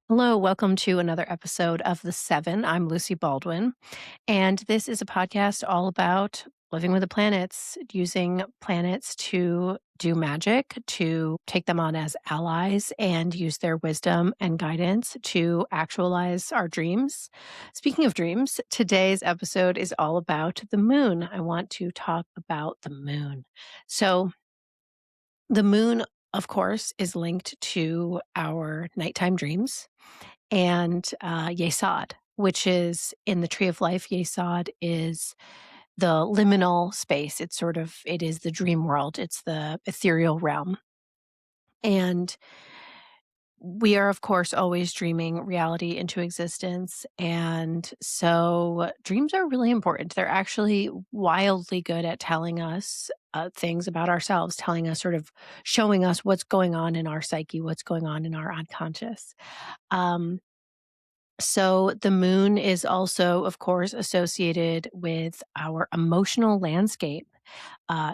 Hello, welcome to another episode of The Seven. I'm Lucy Baldwin, and this is a podcast all about living with the planets, using planets to do magic, to take them on as allies, and use their wisdom and guidance to actualize our dreams. Speaking of dreams, today's episode is all about the moon. I want to talk about the moon. So, the moon, of course, is linked to our nighttime dreams and Yesod, which is in the Tree of Life. Yesod is the liminal space. It is the dream world. It's the ethereal realm. And we are, of course, always dreaming reality into existence. And so dreams are really important. They're actually wildly good at telling us things about ourselves, telling us, sort of showing us what's going on in our psyche, what's going on in our unconscious. Um, So the moon is also, of course, associated with our emotional landscape,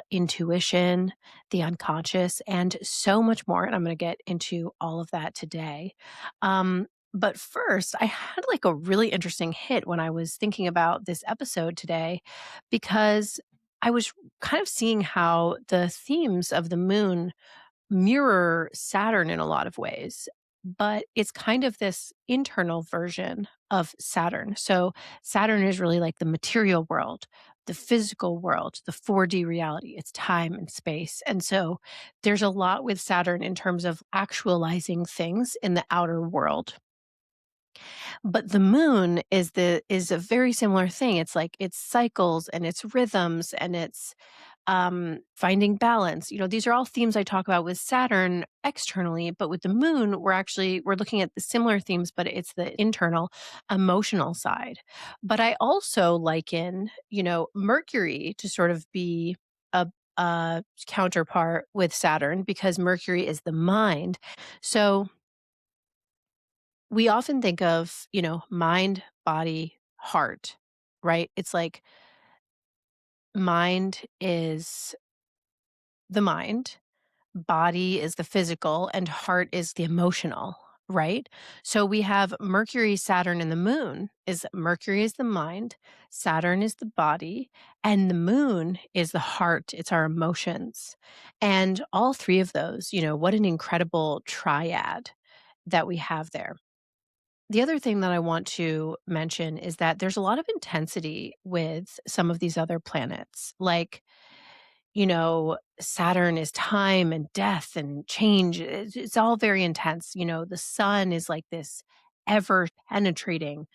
intuition, the unconscious, and so much more. And I'm going to get into all of that today. But first, I had like a really interesting hit when I was thinking about this episode today, because I was kind of seeing how the themes of the moon mirror Saturn in a lot of ways, but it's kind of this internal version of Saturn. So Saturn is really like the material world, the physical world, the 4D reality. It's time and space. And so there's a lot with Saturn in terms of actualizing things in the outer world. But the moon is a very similar thing. It's like it's cycles and it's rhythms and it's finding balance. These are all themes I talk about with Saturn externally, but with the moon, we're looking at the similar themes, but it's the internal emotional side. But I also liken, Mercury to sort of be a counterpart with Saturn, because Mercury is the mind. So we often think of, mind, body, heart, right? It's like mind is the mind, body is the physical, and heart is the emotional, right? So we have Mercury, Saturn, and the moon. Is Mercury is the mind, Saturn is the body, and the moon is the heart. It's our emotions. And all three of those, what an incredible triad that we have there. The other thing that I want to mention is that there's a lot of intensity with some of these other planets. Like, Saturn is time and death and change. It's all very intense. The sun is like this ever penetrating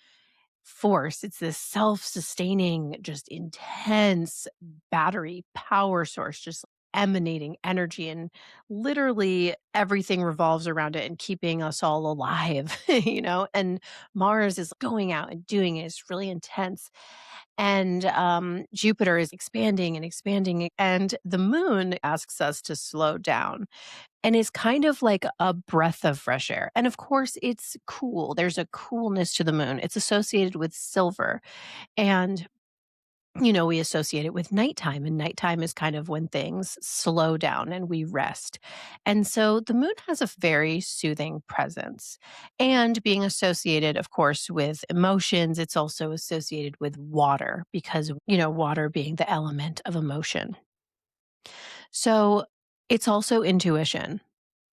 force. It's this self sustaining, just intense battery power source, just emanating energy. And literally everything revolves around it and keeping us all alive, And Mars is going out and doing it. It's really intense. And Jupiter is expanding and expanding. And the moon asks us to slow down and is kind of like a breath of fresh air. And of course, it's cool. There's a coolness to the moon. It's associated with silver. And, we associate it with nighttime, and nighttime is kind of when things slow down and we rest. And so the moon has a very soothing presence. And being associated, of course, with emotions, it's also associated with water because, water being the element of emotion. So it's also intuition.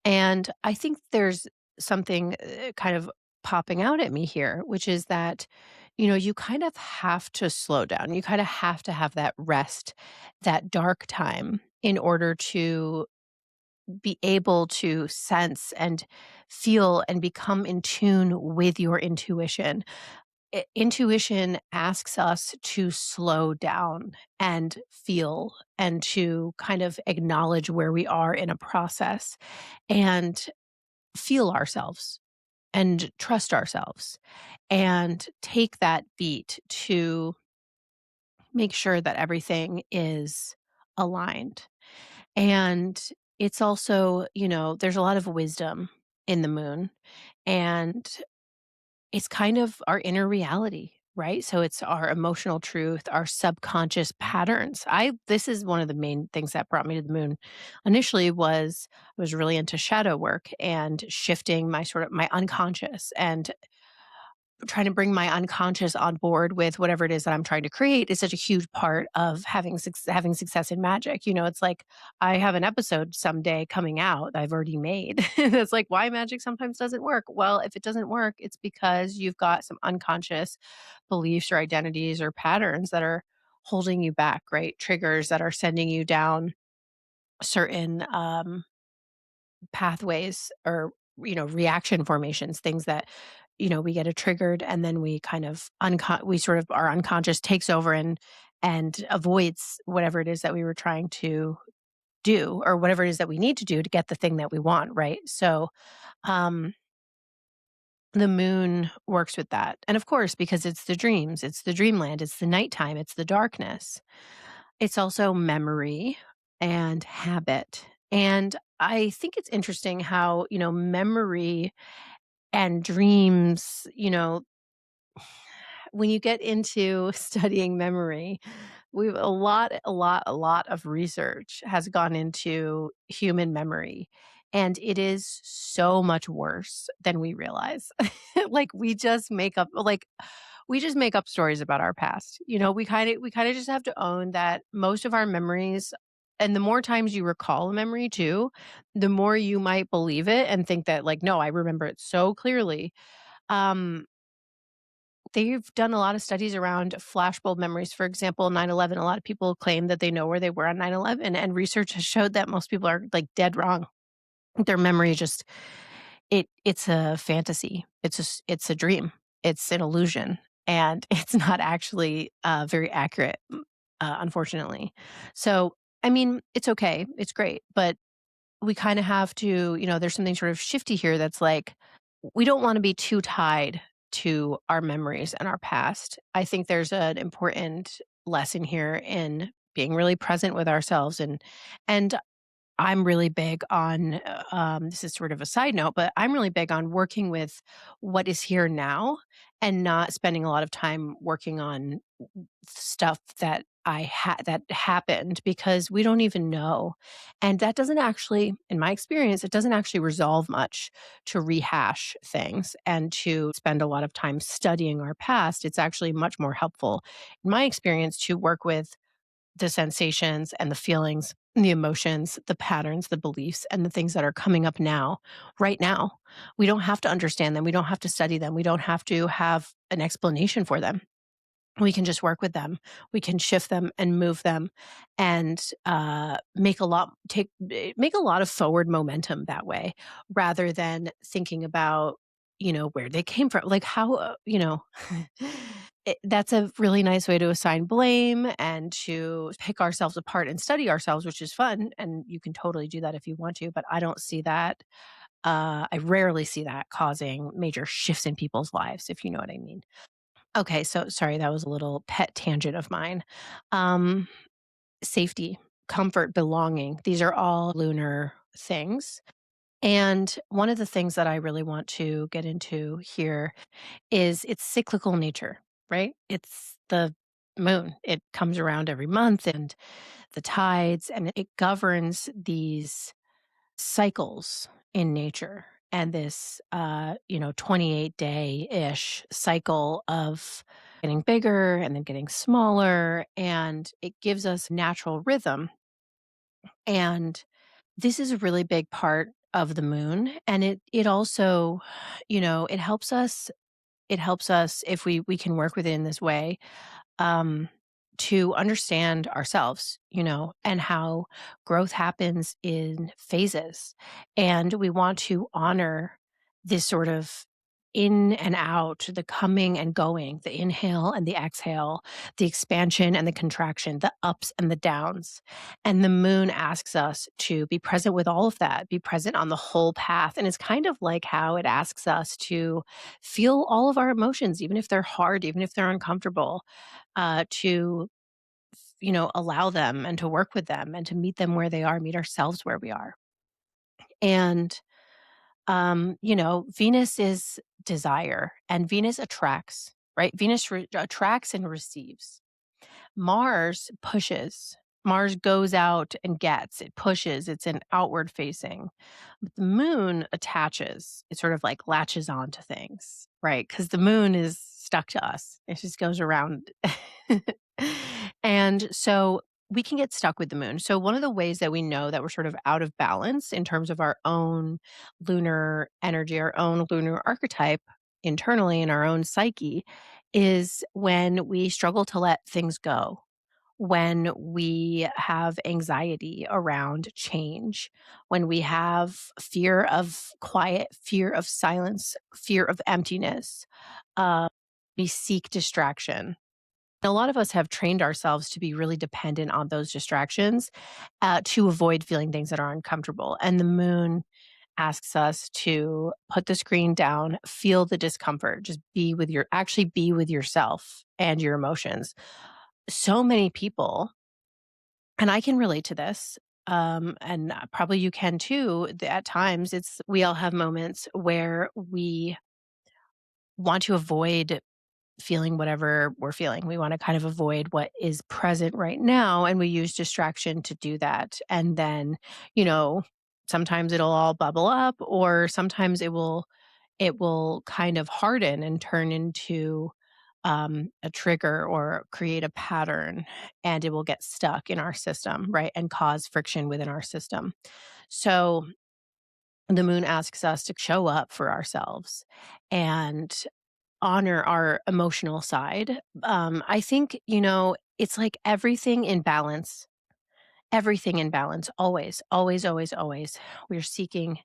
And I think there's something kind of popping out at me here, which is that, you kind of have to slow down. You kind of have to have that rest, that dark time in order to be able to sense and feel and become in tune with your intuition. Intuition asks us to slow down and feel and to kind of acknowledge where we are in a process and feel ourselves and trust ourselves and take that beat to make sure that everything is aligned. And it's also, there's a lot of wisdom in the moon, and it's kind of our inner reality. right? So it's our emotional truth, our subconscious patterns. I This is one of the main things that brought me to the moon. Initially was I was really into shadow work and shifting my sort of my unconscious and trying to bring my unconscious on board with whatever it is that I'm trying to create is such a huge part of having success in magic. It's like I have an episode someday coming out that I've already made. That's like why magic sometimes doesn't work. Well, if it doesn't work, it's because you've got some unconscious beliefs or identities or patterns that are holding you back, right? Triggers that are sending you down certain pathways or reaction formations, things that we get a triggered and then we kind of we sort of our unconscious takes over and avoids whatever it is that we were trying to do or whatever it is that we need to do to get the thing that we want, right? So um the moon works with that, and of course, because it's the dreams, it's the dreamland, it's the nighttime, it's the darkness. It's also memory and habit. And I think it's interesting how, memory and dreams, when you get into studying memory, we've a lot of research has gone into human memory. And it is so much worse than we realize. Like we just make up stories about our past. We kind of just have to own that most of our memories, and the more times you recall a memory too, the more you might believe it and think that like, no, I remember it so clearly. Um they've done a lot of studies around flashbulb memories. For example, 9/11. A lot of people claim that they know where they were on 9/11, and research has showed that most people are like dead wrong. Their memory just it's a fantasy. It's a dream. It's an illusion, and it's not actually, very accurate, unfortunately. So, I mean, it's okay. It's great, but we kinda have to there's something sort of shifty here that's like, we don't wanna be too tied to our memories and our past. I think there's an important lesson here in being really present with ourselves, and I'm really big on, this is sort of a side note, but I'm really big on working with what is here now and not spending a lot of time working on stuff that happened because we don't even know. And that doesn't actually, in my experience, it doesn't actually resolve much to rehash things and to spend a lot of time studying our past. It's actually much more helpful, in my experience, to work with the sensations and the feelings, the emotions, the patterns, the beliefs, and the things that are coming up now, right now. We don't have to understand them. We don't have to study them. We don't have to have an explanation for them. We can just work with them. We can shift them and move them and make a lot of forward momentum that way rather than thinking about, where they came from. Like how, that's a really nice way to assign blame and to pick ourselves apart and study ourselves, which is fun. And you can totally do that if you want to, but I don't see that. I rarely see that causing major shifts in people's lives, if you know what I mean. Okay, so sorry, that was a little pet tangent of mine. Um, Safety, comfort, belonging, these are all lunar things. And one of the things that I really want to get into here is its cyclical nature, right? It's the moon. It comes around every month and the tides, and it governs these cycles in nature and this 28-day-ish cycle of getting bigger and then getting smaller, and it gives us natural rhythm. And this is a really big part of the moon, and it also it helps us if we can work with it in this way, um, to understand ourselves, and how growth happens in phases. And we want to honor this sort of in and out, the coming and going, the inhale and the exhale, the expansion and the contraction, the ups and the downs. And the moon asks us to be present with all of that, be present on the whole path. And it's kind of like how it asks us to feel all of our emotions, even if they're hard, even if they're uncomfortable, to allow them and to work with them and to meet them where they are, meet ourselves where we are. And Venus is desire, and Venus attracts, right? Venus attracts and receives. Mars pushes. Mars goes out and gets, it pushes, it's an outward facing. But the moon attaches, it sort of like latches onto things, right? Because the moon is stuck to us, it just goes around. And so we can get stuck with the moon. So, one of the ways that we know that we're sort of out of balance in terms of our own lunar energy, our own lunar archetype internally in our own psyche is when we struggle to let things go, when we have anxiety around change, when we have fear of quiet, fear of silence, fear of emptiness, uh, we seek distraction. A lot of us have trained ourselves to be really dependent on those distractions to avoid feeling things that are uncomfortable. And the moon asks us to put the screen down, feel the discomfort, just actually be with yourself and your emotions. So many people, and I can relate to this, and probably you can too. At times, we all have moments where we want to avoid feeling whatever we're feeling. We want to kind of avoid what is present right now. And we use distraction to do that. And then, you know, sometimes it'll all bubble up, or sometimes it will kind of harden and turn into a trigger or create a pattern, and it will get stuck in our system, right? And cause friction within our system. So the moon asks us to show up for ourselves and honor our emotional side. I think, it's like everything in balance, always, always, always, always. We're seeking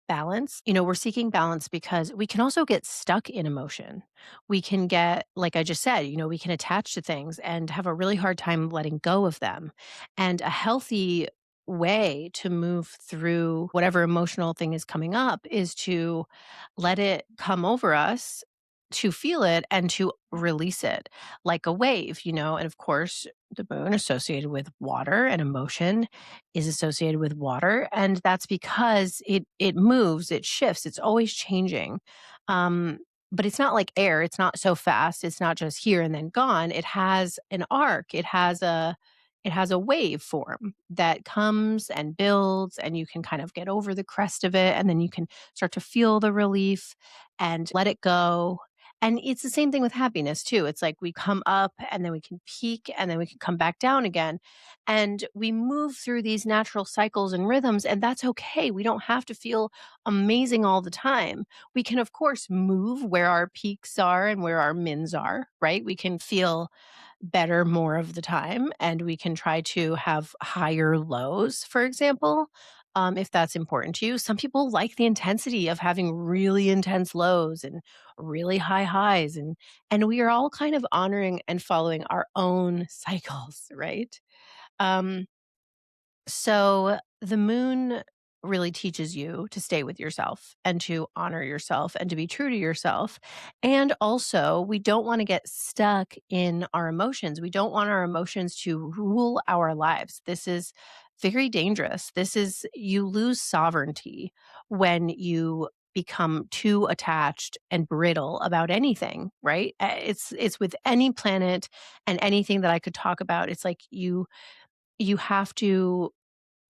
balance. We're seeking balance because we can also get stuck in emotion. We can get, like I just said, we can attach to things and have a really hard time letting go of them. And a healthy way to move through whatever emotional thing is coming up is to let it come over us, to feel it and to release it like a wave, and of course the moon associated with water and emotion is associated with water, and that's because it moves, it shifts, it's always changing. Um, but it's not like air, it's not so fast, it's not just here and then gone. It has an arc, it has a wave form that comes and builds, and you can kind of get over the crest of it, and then you can start to feel the relief and let it go. And it's the same thing with happiness too. It's like we come up and then we can peak and then we can come back down again. And we move through these natural cycles and rhythms, and that's okay. We don't have to feel amazing all the time. We can, of course, move where our peaks are and where our mins are, right? We can feel better more of the time, and we can try to have higher lows, for example, if that's important to you. Some people like the intensity of having really intense lows and really high highs, and we are all kind of honoring and following our own cycles, right? Um, so the moon really teaches you to stay with yourself and to honor yourself and to be true to yourself. And also, we don't want to get stuck in our emotions. We don't want our emotions to rule our lives. This is very dangerous. You lose sovereignty when you become too attached and brittle about anything, right? It's with any planet and anything that I could talk about. It's like you have to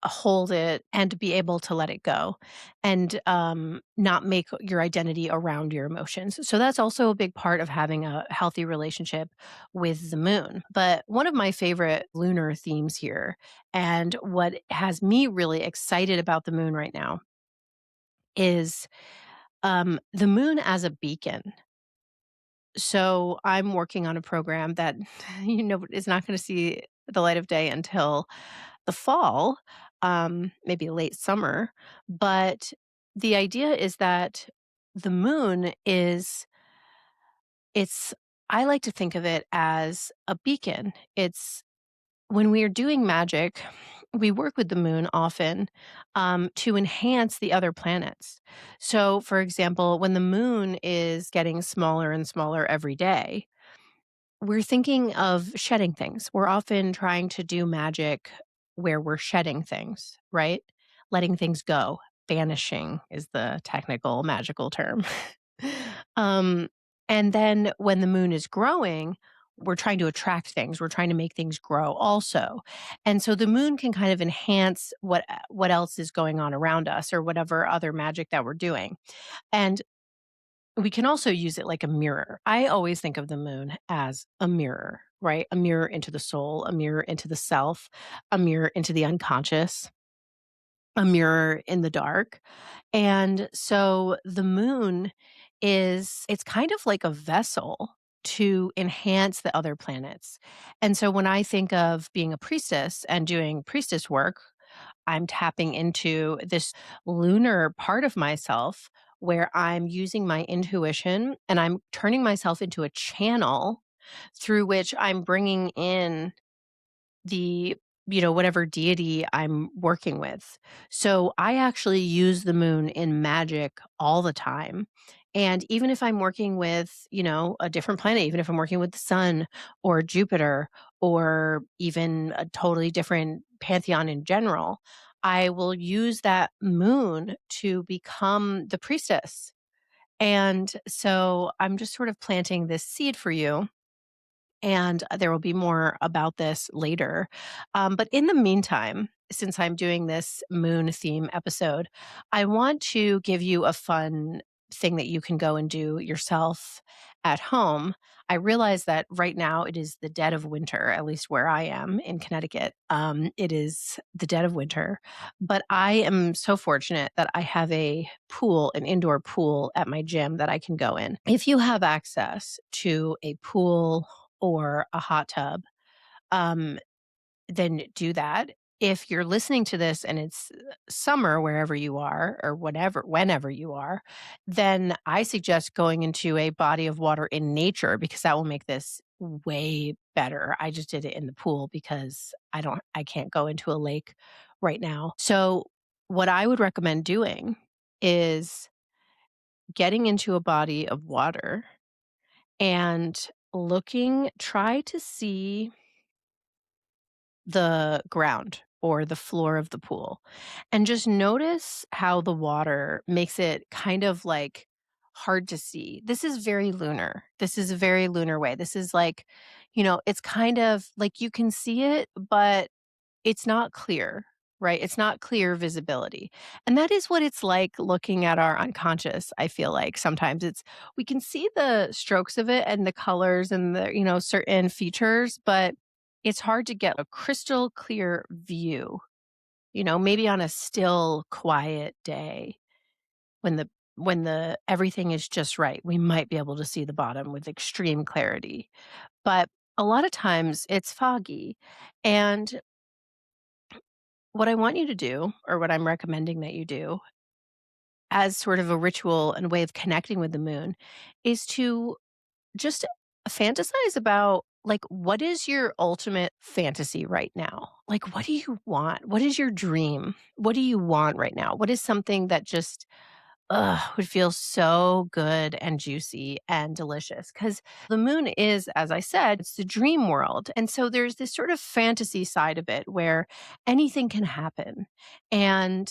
hold it and to be able to let it go, and not make your identity around your emotions. So that's also a big part of having a healthy relationship with the moon. But one of my favorite lunar themes here, and what has me really excited about the moon right now, is the moon as a beacon. So I'm working on a program that is not going to see the light of day until the fall, maybe late summer. But the idea is that the moon is it's I like to think of it as a beacon. It's when we are doing magic, we work with the moon often to enhance the other planets. So, for example, when the moon is getting smaller and smaller every day, we're thinking of shedding things. We're often trying to do magic where we're shedding things, right? Letting things go. Vanishing is the technical magical term. um, And then when the moon is growing, we're trying to attract things. We're trying to make things grow also. And so the moon can kind of enhance what else is going on around us or whatever other magic that we're doing. And we can also use it like a mirror. I always think of the moon as a mirror, right? A mirror into the soul, a mirror into the self, a mirror into the unconscious, a mirror in the dark. And so the moon it's kind of like a vessel to enhance the other planets. And so when I think of being a priestess and doing priestess work, I'm tapping into this lunar part of myself where I'm using my intuition and I'm turning myself into a channel through which I'm bringing in the whatever deity I'm working with. So I actually use the moon in magic all the time. And even if I'm working with, a different planet, even if I'm working with the sun or Jupiter or even a totally different pantheon in general, I will use that moon to become the priestess. And so I'm just sort of planting this seed for you, and there will be more about this later. But in the meantime, since I'm doing this moon theme episode, I want to give you a fun thing that you can go and do yourself at home. I realize that right now it is the dead of winter, at least where I am in Connecticut. It is the dead of winter, but I am so fortunate that I have a pool, an indoor pool at my gym that I can go in. If you have access to a pool or a hot tub, um, then do that. If you're listening to this and it's summer wherever you are or whatever whenever you are, then I suggest going into a body of water in nature because that will make this way better. I just did it in the pool because I can't go into a lake right now. So what I would recommend doing is getting into a body of water and try to see the ground or the floor of the pool and just notice how the water makes it kind of like hard to see. This is very lunar. This is a very lunar way. This is like, it's kind of like you can see it, but it's not clear, right? It's not clear visibility. And that is what it's like looking at our unconscious. I feel like sometimes we can see the strokes of it and the colors and the, certain features, but it's hard to get a crystal clear view, maybe on a still, quiet day when the everything is just right. We might be able to see the bottom with extreme clarity. But a lot of times it's foggy. And what I want you to do, or what I'm recommending that you do as sort of a ritual and way of connecting with the moon, is to just fantasize about like what is your ultimate fantasy right now? Like what do you want? What is your dream? What do you want right now? What is something that just would feel so good and juicy and delicious? Because the moon is, as I said, it's the dream world. And so there's this sort of fantasy side of it where anything can happen. And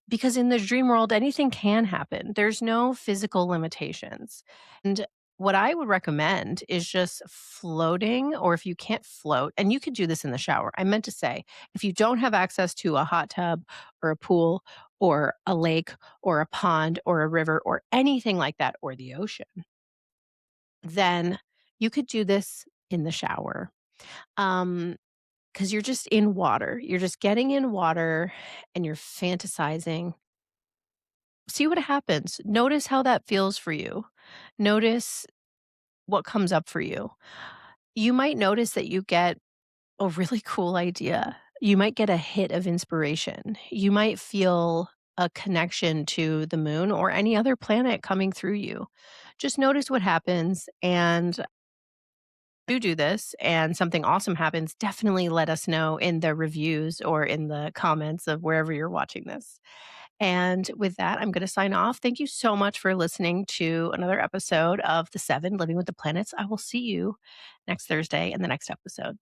because in the dream world, anything can happen, there's no physical limitations. And what I would recommend is just floating, or if you can't float, and you could do this in the shower. I meant to say, if you don't have access to a hot tub or a pool or a lake or a pond or a river or anything like that, or the ocean, then you could do this in the shower. Because you're just in water. You're just getting in water and you're fantasizing. See what happens. Notice how that feels for you. Notice what comes up for you. You might notice that you get a really cool idea. You might get a hit of inspiration. You might feel a connection to the moon or any other planet coming through you. Just notice what happens, and you do this and something awesome happens, definitely let us know in the reviews or in the comments of wherever you're watching this. And with that, I'm going to sign off. Thank you so much for listening to another episode of The Seven Living with the Planets. I will see you next Thursday in the next episode.